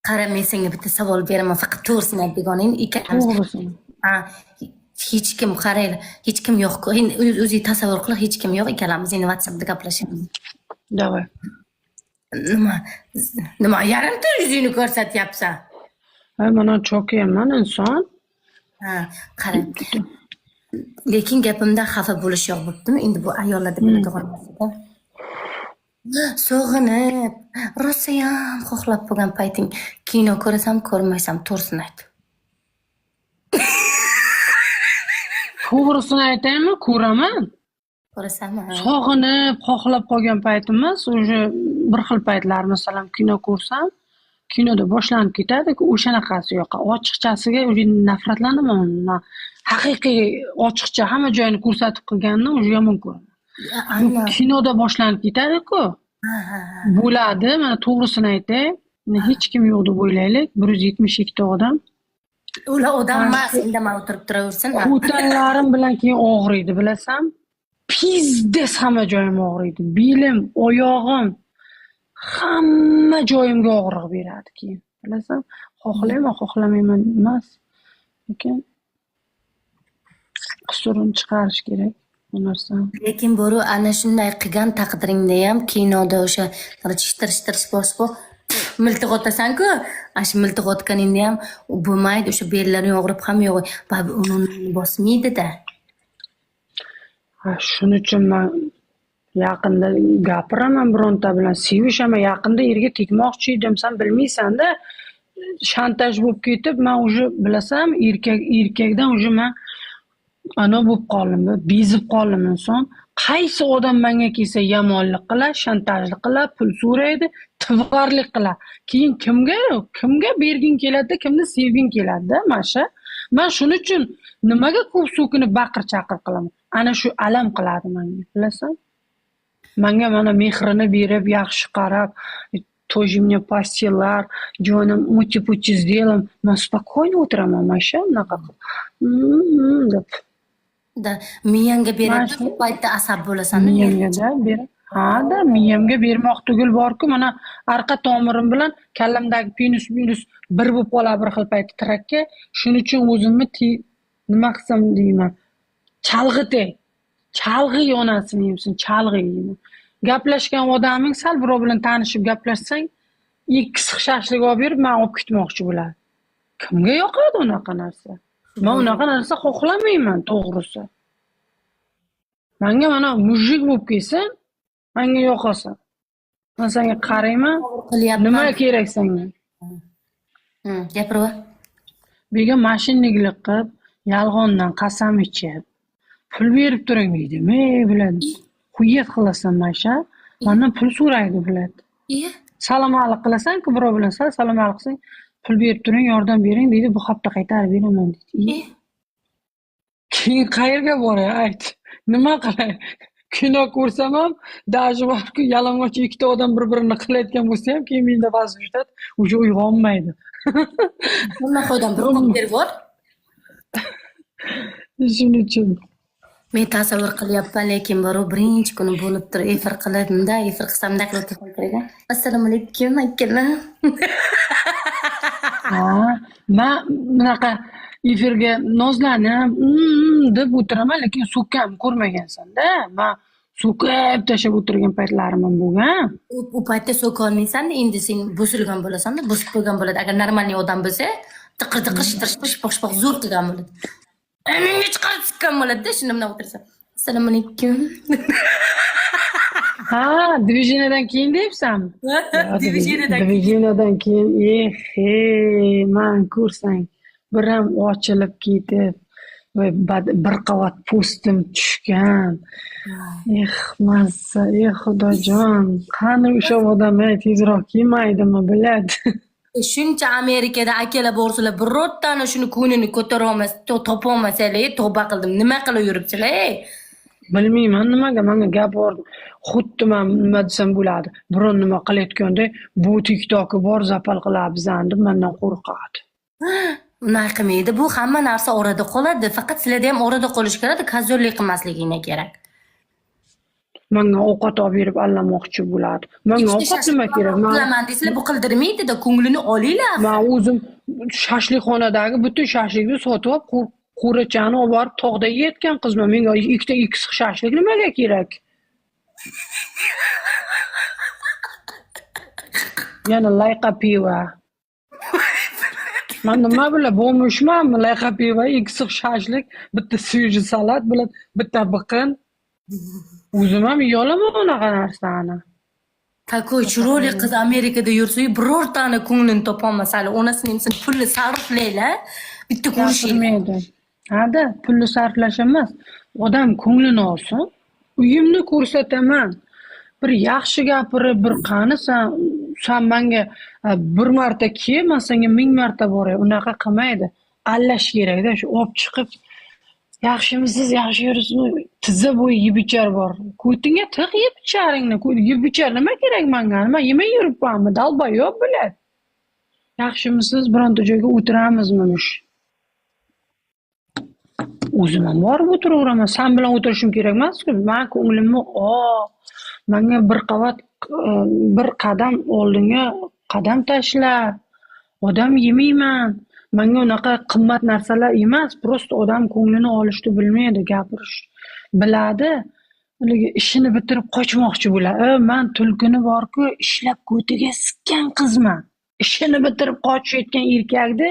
Qara, men senga bitta savol beraman, faqat to'g'risini ayt begonang. To'g'risini. Hech kim qaranglar, hech kim yo'q. Endi o'zing tasavvur qil, hech kim yo'q, ikkalamiz endi WhatsAppda gaplashamiz. Davay. Nima yarimta yuzingni ko'rsatyapsan? Mana cho'kayapman inson. Qara. Lekin gapimda xafa bo'lish yo'q bo'ptimi? Endi bu ayollarda bo'ladigan narsa. Sog'inib, rosayam xohlab bo'lgan payting kino ko'rasam, ko'rmaysam, to'g'risini ayt. To'g'risini aytaymi? Ko'raman. Ko'rasanmi? Sog'inib, xohlab qolgan paytimiz, o'sha bir xil paytlar, masalan, kino ko'rsam, kinoda boshlanib ketadi-ku, o'shanaqasi yo'q. Ochiqchasiga o'sha nafratlanaman. Haqiqiy ochiqcha hamma joyini ko'rsatib qilganni o'sha yomon ko'raman. Kinoda boshlanib ketadi-ku. Bo'ladi, mana to'g'risini aytay. Hech kim yo'q deb o'ylaylik, 172 ta odam. Ular odam emas, indamay o'tirib turaversin. Qo'tanlarim bilan keyin og'riydi, bilasan? Pizdes hamma joyim og'riydi. Belim, oyog'im, hamma joyimga og'riq beradi keyin. Bilasan? Xohlayman, xohlamayman emas. Lekin qusurini chiqarish kerak bu narsa. Lekin boru ana shunday qilgan taqdiringda ham kinoda o'sha chiqtirish bosib miltiq otasan-ku, shu miltiq otganingda ham bo'lmaydi, o'sha bellaring og'rib ham yo'q, uni bosmaydi-da. Shuning uchun men yaqinda gapiraman bironta bilan, sevishaman, yaqinda yerga tegmoqchi edim, sen bilmaysan-da. Shantaj bo'lib ketib, men уже bilasan, erkakdan уже men ana bo'lib qoldim, bezib qoldim inson. Qaysi odam menga kelsa yomonlik qilar, shantajlik qilar, pul so'raydi, tivorlik qilar. Keyin kimga berging keladi, kimni sevging keladi-da, masha. Men shuning uchun nimaga ko'p so'kinib baqir-chaqir qilaman? Ana shu alam qiladi menga, bilasan? Menga mana mehrini berib, yaxshi qarab, тоже мне постелlar, jonim muti-puti сделаем. Men spokойно o'tiraman, masha, unaqa. deb. Miyangga beradi, bu paytda asab bo'lasan. Miyamga berib. Ha-da, miyamga bermoq tugul borku, mana arqa tomirim bilan kallamdagi penus bir bo'lib qoladi bir xil paytda tirakka. Shuning uchun o'zimni nima qilsam deyman. Chalg'i yonasini yemsin, chalg'i yeyman. Gaplashgan odaming sal birov bilan tanishib gaplashsang, ikki shashlik olib berib, men olib ketmoqchi bo'ladi. Kimga yoqadi unaqa narsa? Men unaqa narsa xohlamayman, to'g'risi. Menga mana mujik bo'lib kelsin, menga yoqasan. Men senga qarayman, nima kerak senga? Gapirva. Bega mashinniklik qilib, yolg'ondan qasam ichib, pul berib turing deydi. Biladi. Xuyet qilasan masha. Mendan pul so'raydi, biladi. Salom-alik qilasan-ku birov bilan, salom-alik qilsang, pul berib turing, yordam bering deydi, bu hafta qaytarib beraman deydi. Keyin qayerga boray, ayt. Nima qilay? Kino ko'rsam ham, daji borku, yalang'och ikkita odam bir-birini qilayotgan bo'lsa ham, keyin menda vaziyat o'sha uyg'onmaydi. Nima qo'ydan bir qilib berib bor. Shuning uchun men tasavvur qilyapman, lekin boru birinchi kuni bo'lib turib efir qilib, efir qilsamda qilib kerak. Assalomu alaykum, akalar. Men bunaqa efirga nozlanib, deb o'tiraman, lekin so'kam ko'rmagansan-da. Men so'kib tashlab o'tirgan paytlarim ham bo'lgan. U paytda so'kolmaysan-da, endi sen bo'silgan bo'lasan-da, bo'sib qo'ygan bo'ladi. Agar normalniy odam bo'lsa, tiqir-tiqir, shitir-shitir, poq-poq zo'r qilgan bo'ladi. Menga chiqarib chiqqan bo'ladi-da, shunda bundan o'tirsa. Assalomu alaykum. Diviziyadan keyin deyapsanmi? Diviziyadan keyin, men ko'rsang, biram ochilib ketib, bir qavat postim tushgan. Mazza, xudojon, qani o'sha odam tezroq kelmaydimi, biladi. Shuncha Amerikada akalar borsalar, birortani shuni ko'nini ko'tara olmas, topa olmasalar, tavba qildim. Nima qilib yuribsizlar? Bilmayman nimaga, menga gap bor. Xuddi men nima desam bo'ladi. Biron nima qilayotganda, bu TikTok'i bor, zapal qiladi bizani deb mendan qo'rqadi. Unaqa qilmaydi. Bu hamma narsa orada qoladi. Faqat sizlarda ham orada qolish kerak, kozorlik qilmasligingga kerak. menga ovqat olib berib allamoqchi bo'ladi. Menga ovqat nima kerak? Qilaman deysizlar, bu qildirmaydida, ko'nglini olinglar. Men o'zim shashlikxonadagi butun shashlikni sotib olib, qo'rachani olib borib tog'da yeyotgan qizman. Menga ikkita ikki shashlik nimaga kerak? Yana layqa piva. Men nima bilan bo'lmishmanmi? Layqa piva, ikkita shashlik, bitta suyji salat bilan bitta biqin. O'zim ham yeyolaman unaqa narsani. Takoy chiroyli qiz Amerikada yursa-yu birortani ko'nglini topolmasa, hali onasining pulni sarflaylar, bitta ko'rishmaydi. Hada, pulni sarflash emas. Odam ko'nglini olsin. Uyimni ko'rsataman. Bir yaxshi gapirib, bir qani sen menga bir marta kel, men senga 1000 marta boray. Unaqa qilmaydi. Allash kerak-da, shu olib chiqib yaxshimisiz, yaxshi yuribsizmi? Tizza bo'yi yeb ichar bor. Ko'tingga tiq yeb icharingni. Yeb ichar nima kerak menga? Nima yemay yuribmanmi? Dalbayob biladi. Yaxshimisiz, bironta joyga o'tiramizmi? O'zim ham borib o'tiraveraman. Sen bilan o'tirishim kerak emas-ku. Men ko'nglimni menga bir qadam oldinga qadam tashla. Odam yemayman. Menga unaqa qimmat narsalar emas, prosta odam ko'nglini olishni bilmaydi, gapirish biladi. Ularga ishini bitirib qochmoqchi bo'ladi. Men tulkini borku, ishlab ko'tiga sikkan qizman. Ishini bitirib qochayotgan erkakni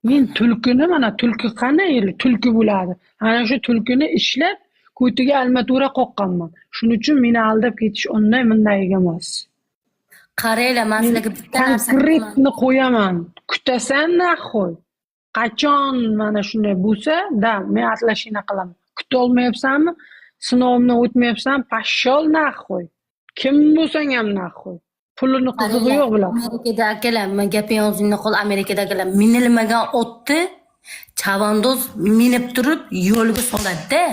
men tulkini, mana tulki qanday tulki bo'ladi. Ana shu tulkini ishlab ko'tiga almatura qoqqanman. Shuning uchun meni aldab ketish bunday emas. Qaranglar, men sizlarga bitta narsa konkretni qo'yaman. Kutasan naxoy. Qachon mana shunday bo'lsa, men atlashina qilaman. Kuta olmayapsanmi? Sinovimdan o'tmayapsan, pashshol naxoy. Kim bo'lsang ham naxoy. Pulini qizig'i yo'q bilan. Amerikada akalar, men gaping o'zingni qo'l, Amerikada akalar minilmagan otni chavandoz minib turib yo'lga soladi-da.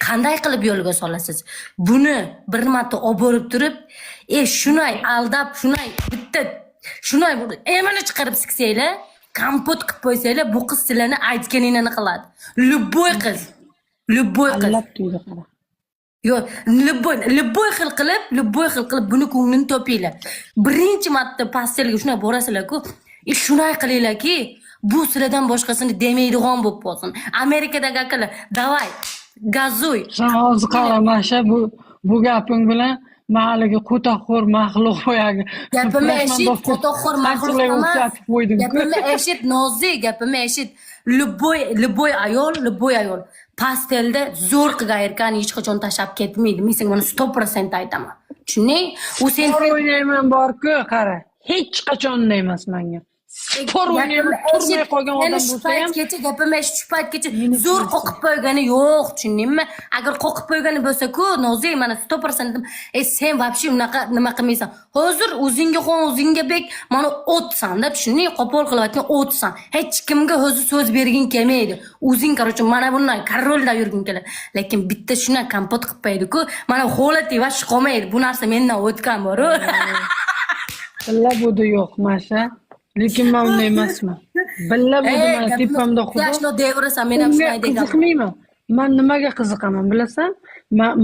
Qanday qilib yo'lga solasiz? Buni bir marta olib borib turib, shunay aldab, shunay bitta shunay mana chiqarib siksanglar, kompot qilib qo'ysanglar, bu qiz sizlarni aytganingni qiladi. Любой qiz. Любой qiz. Yo'q, любой xil qilib buni ko'nglini topinglar. Birinchi marta pastelga shunday borasizlar-ku, shunay qilinglarki, bu sizlardan boshqasini demaydigan bo'lib qolsin. Amerikadagi akalar, davay, gazuy. Sen hozir qara, Masha, bu gaping bilan mahaliga qo'toqxo'r maxluq qo'yadi. Gapimni eshit, qo'toqxo'r maxluq emas. Gapimni eshit, nozik, gapimni eshit. Любой ayol pastelda zo'r qilgan erkakni hech qachon tashlab ketmaydi. Men senga buni 100% aytaman. Tushunding? U sen o'ynayman bor-ku, qara. Hech qachon emas menga. Spor o'ynayman, turmay qolgan odam bo'lsa ham, gapimni eshit, shu paytgacha zo'r qo'qib qo'ygani yo'q, tushundingmi? Agar qo'qib qo'ygani bo'lsa-ku, nozik, mana 100% sen вообще unaqa nima qilmaysan. Hozir o'zingga xon, o'zingga bek, mana o'tsan-da, tushunding? Qo'pol qilayotgan o'tsan. Hech kimga o'zi so'z berging kelmaydi. O'zing, qarochi, mana bunday korolda yurging keladi. Lekin bitta shuna kompot qilib qo'ydi-ku, mana holati va qolmaydi. Bu narsa mendan o'tgan bor-ku. Billa budi yo'q, Masha. Lekin men unday emasman. Billa budi mana tepamda xudo. Yoshlar devrasan, men ham shunday degan. Qiziqmayman. Men nimaga qiziqaman, bilasan?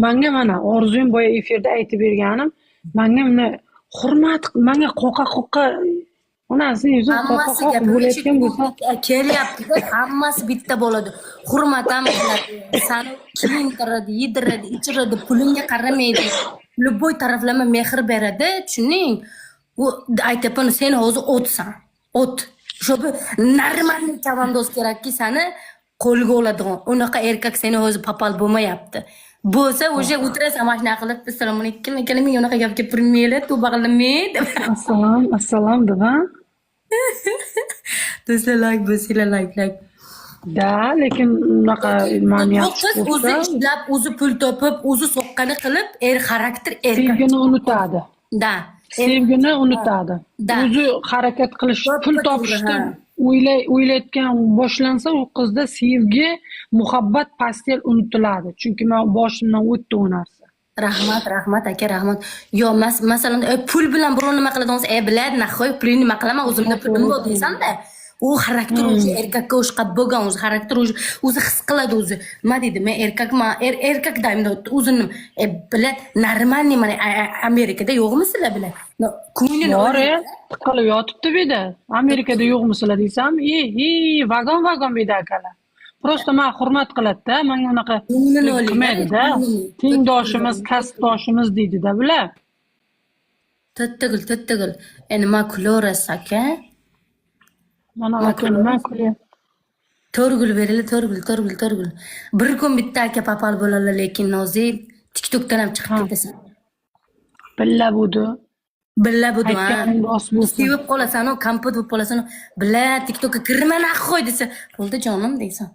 Menga mana Orzuyim boya efirda aytib berganim, menga buni hurmat, menga qoqa onasi o'zi qoqa bo'layotgan bo'lsa, kelyapti-da, hammasi bitta bo'ladi. Hurmat ham qiladi. Seni kiyintiradi, yediradi, ichiradi, pulingga qaramaydi. Любой taraflama mehr beradi, tushunding? U aytayapman, sen hozir o'tsan. O't. Shu normalniy chavandoz kerakki, seni qo'lga oladigan. Unaqa erkak seni o'zi papal bo'lmayapti. Bo'lsa, o'sha o'tirasan mashina qilib, assalomu alaykum, men unaqa gapga purmaylar, tavba qilmaydi. Assalom deb, ha? Do'stlar, like bo'lsanglar, like. Da, lekin unaqa men yaxshi o'zi ishlab, o'zi pul topib, o'zi soqqani qilib, xarakter erkak. Sevgini unutadi. Da. Sevgini unutadi. O'zi harakat qilish, pul topishdan o'ylayotgan boshlansa, u qizda sevgi, muhabbat, pastel unutiladi. Chunki men boshimdan o'tdi u narsa. Rahmat aka, rahmat. Yo, masalan, pul bilan biror nima qiladigan bo'lsa, biladi, nahoy pulni nima qilaman, o'zimda pulim bor deysan-da. u xarakter o'zi erkakka o'xshab bo'lgan o'zi xarakter o'zi his qiladi o'zi nima deydi men erkakman erkak daimda o'zini bilan нормальный mana Amerikada yo'qmi sizlar bilan ko'nglini bor tiqilib yotibdi bu yerda Amerikada yo'qmisizlar deysam vagon bu yerda akalar просто man hurmat qiladida menga unaqa qilmaydida tengdoshimiz kasbdoshimiz deydida bular Tottigil. Nima kulaverasan aka? mana nima kulyapti To'rgul berili, to'rgul. Bir kun bitta aka papal bo'ladilar, lekin Nozik TikTokdan ham chiqib ketasan. Billa budu. Ha. Sevib qolasan, kompot bo'lib qolasan, billa TikTokka kirma naq qo'y desa, bo'ldi jonim deysan.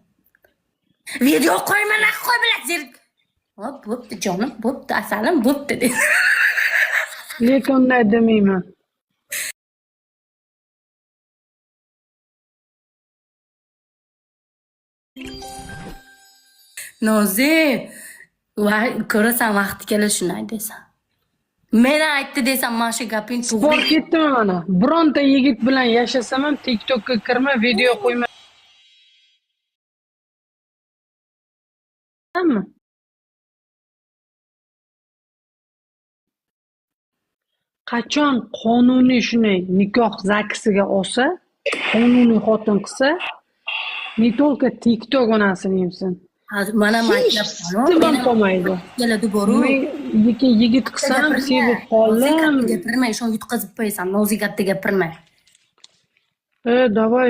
Video qo'yma naq qo'y bilan hop, bo'pti jonim, bo'pti asalim, bo'pti de. Lekin unday demayman. Nozik, ko'rasan vaqti keladi shunday desan. Meni aytdi desam mana shu gaping to'g'ri. Sport ketdimi mana? Bironta yigit bilan yashasam ham TikTokka kirma, video qo'yma. Qachon qonuniy shunday nikoh zakisiga olsa, qonuniy xotin qilsa, не только TikTok onasini yemsin. Mana maktab qolmaydi. Keladi boru. Lekin yigit qilsam sevib qoldim. Gapirmay, shuni yutqazib qo'yasan. Nozik gapda gapirmay. Давай.